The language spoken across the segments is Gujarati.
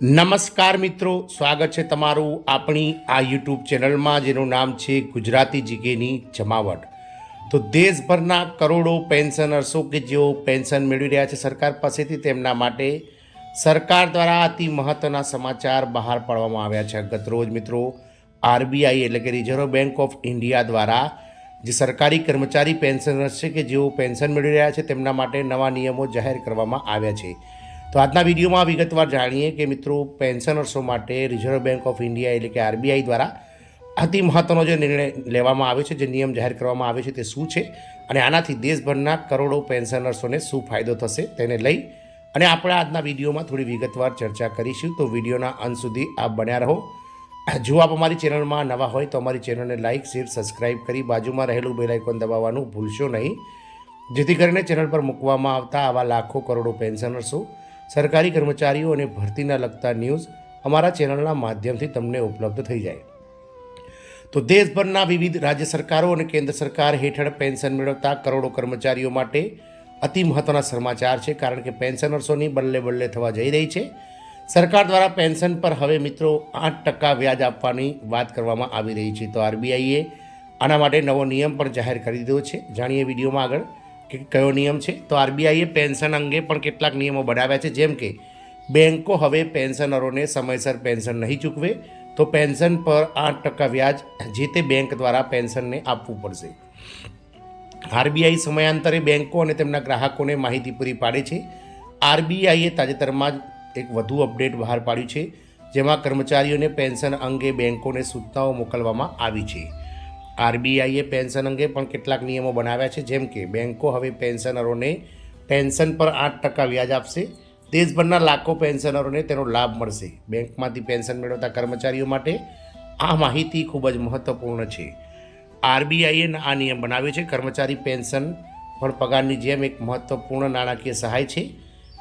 નમસ્કાર મિત્રો, સ્વાગત છે તમારું આપણી આ યુટ્યુબ ચેનલમાં જેનું નામ છે ગુજરાતી જીકેની જમાવટ। તો દેશભરના કરોડો પેન્શનર્સો કે જેઓ પેન્શન મેળવી રહ્યા છે સરકાર પાસેથી, તેમના માટે સરકાર દ્વારા અતિ મહત્ત્વના સમાચાર બહાર પાડવામાં આવ્યા છે। ગતરોજ મિત્રો આરબીઆઈ એટલે કે રિઝર્વ બેંક ઓફ ઇન્ડિયા દ્વારા જે સરકારી કર્મચારી પેન્શનર્સ છે કે જેઓ પેન્શન મેળવી રહ્યા છે તેમના માટે નવા નિયમો જાહેર કરવામાં આવ્યા છે। તો આજના વિડીયોમાં વિગતવાર જાણીએ કે મિત્રો પેન્શનર્સો માટે રિઝર્વ બેંક ઓફ ઇન્ડિયા એટલે કે આરબીઆઈ દ્વારા અતિ મહત્ત્વનો જે નિર્ણય લેવામાં આવ્યો છે, જે નિયમ જાહેર કરવામાં આવે છે તે શું છે અને આનાથી દેશભરના કરોડો પેન્શનર્સોને શું ફાયદો થશે તેને લઈ અને આપણે આજના વિડીયોમાં થોડી વિગતવાર ચર્ચા કરીશું। તો વિડીયોના અંત સુધી આપ બન્યા રહો। જો આપ અમારી ચેનલમાં નવા હોય તો અમારી ચેનલને લાઇક, શેર, સબસ્ક્રાઇબ કરી બાજુમાં રહેલું બેલ આઇકોન દબાવવાનું ભૂલશો નહીં, જેથી કરીને ચેનલ પર મૂકવામાં આવતા આવા લાખો કરોડો પેન્શનર્સો, સરકારી કર્મચારીઓ અને ભરતીના લગતા ન્યૂઝ અમારા ચેનલના માધ્યમથી તમને ઉપલબ્ધ થઈ જાય। તો દેશભરના વિવિધ રાજ્ય સરકારો અને કેન્દ્ર સરકાર હેઠળ પેન્શન મેળવતા કરોડો કર્મચારીઓ માટે અતિ મહત્ત્વના સમાચાર છે, કારણ કે પેન્શનર્સોની બલ્લે થવા જઈ રહી છે। સરકાર દ્વારા પેન્શન પર હવે મિત્રો 8% વ્યાજ આપવાની વાત કરવામાં આવી રહી છે। તો આરબીઆઈએ આના માટે નવો નિયમ પણ જાહેર કરી દીધો છે। જાણીએ વિડીયોમાં આગળ કે કયો નિયમ છે। તો આરબીઆઈએ પેન્શન અંગે પણ કેટલાક નિયમો બનાવ્યા છે, જેમ કે બેન્કો હવે પેન્શનરોને સમયસર પેન્શન નહીં ચૂકવે તો પેન્શન પર 8% વ્યાજ જે તે બેંક દ્વારા પેન્શનને આપવું પડશે। આરબીઆઈ સમયાંતરે બેન્કો અને તેમના ગ્રાહકોને માહિતી પૂરી પાડે છે। આરબીઆઈએ તાજેતરમાં જ એક વધુ અપડેટ બહાર પાડ્યું છે, જેમાં કર્મચારીઓને પેન્શન અંગે બેન્કોને સૂચનાઓ મોકલવામાં આવી છે। આરબીઆઈએ પેન્શન અંગે પણ કેટલાક નિયમો બનાવ્યા છે, જેમ કે બેન્કો હવે પેન્શનરોને પેન્શન પર 8% વ્યાજ આપશે। દેશભરના લાખો પેન્શનરોને તેનો લાભ મળશે। બેંકમાંથી પેન્શન મેળવતા કર્મચારીઓ માટે આ માહિતી ખૂબ જ મહત્વપૂર્ણ છે। આરબીઆઈએ આ નિયમ બનાવ્યો છે। કર્મચારી પેન્શન પણ પગારની જેમ એક મહત્વપૂર્ણ નાણાકીય સહાય છે।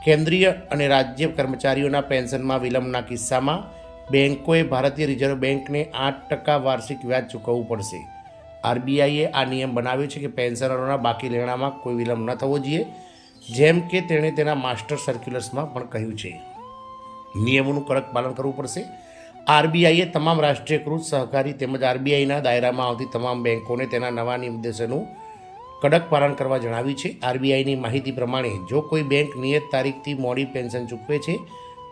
કેન્દ્રીય અને રાજ્ય કર્મચારીઓના પેન્શનમાં વિલંબના કિસ્સામાં બેન્કોએ ભારતીય રિઝર્વ બેંકને 8% વાર્ષિક વ્યાજ ચૂકવવું પડશે। આરબીઆઈએ આ નિયમ બનાવ્યો છે કે પેન્શનરોના બાકી લેણામાં કોઈ વિલંબ ન થવો જોઈએ, જેમ કે તેણે તેના માસ્ટર સર્ક્યુલર્સમાં પણ કહ્યું છે। નિયમોનું કડક પાલન કરવું પડશે। આરબીઆઈએ તમામ રાષ્ટ્રીયકૃત સહકારી તેમજ આરબીઆઈના દાયરામાં આવતી તમામ બેન્કોને તેના નવા નિર્દેશોનું કડક પાલન કરવા જણાવ્યું છે। આરબીઆઈની માહિતી પ્રમાણે જો કોઈ બેંક નિયત તારીખથી મોડી પેન્શન ચૂકવે છે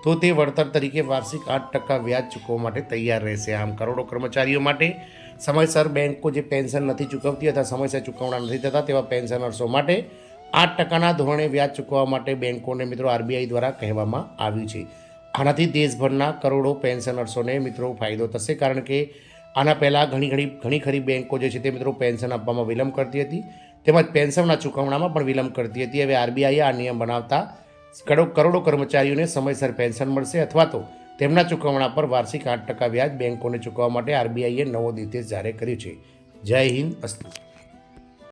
તો તે વળતર તરીકે વાર્ષિક 8% વ્યાજ ચૂકવવા માટે તૈયાર રહેશે। આમ કરોડો કર્મચારીઓ માટે સમયસર બેન્કો જે પેન્શન નથી ચૂકવતી અથવા સમયસર ચૂકવણા નથી થતા તેવા પેન્શનર્સો માટે 8%ના ધોરણે વ્યાજ ચૂકવવા માટે બેન્કોને મિત્રો આરબીઆઈ દ્વારા કહેવામાં આવ્યું છે। આનાથી દેશભરના કરોડો પેન્શનર્સોને મિત્રો ફાયદો થશે, કારણ કે આના પહેલાં ઘણી ખરી બેન્કો જે છે તે મિત્રો પેન્શન આપવામાં વિલંબ કરતી હતી, તેમજ પેન્શનના ચૂકવણામાં પણ વિલંબ કરતી હતી। હવે આરબીઆઈએ આ નિયમ બનાવતા કરોડો કર્મચારીઓને સમયસર પેન્શન મળશે, અથવા તો તેમના ચૂકવણા પર વાર્ષિક 8% વ્યાજ બેન્કોને ચૂકવવા માટે આરબીઆઈએ નવો નિર્દેશ જાહેર કર્યો છે। જય હિન્દ, અસ્તુ।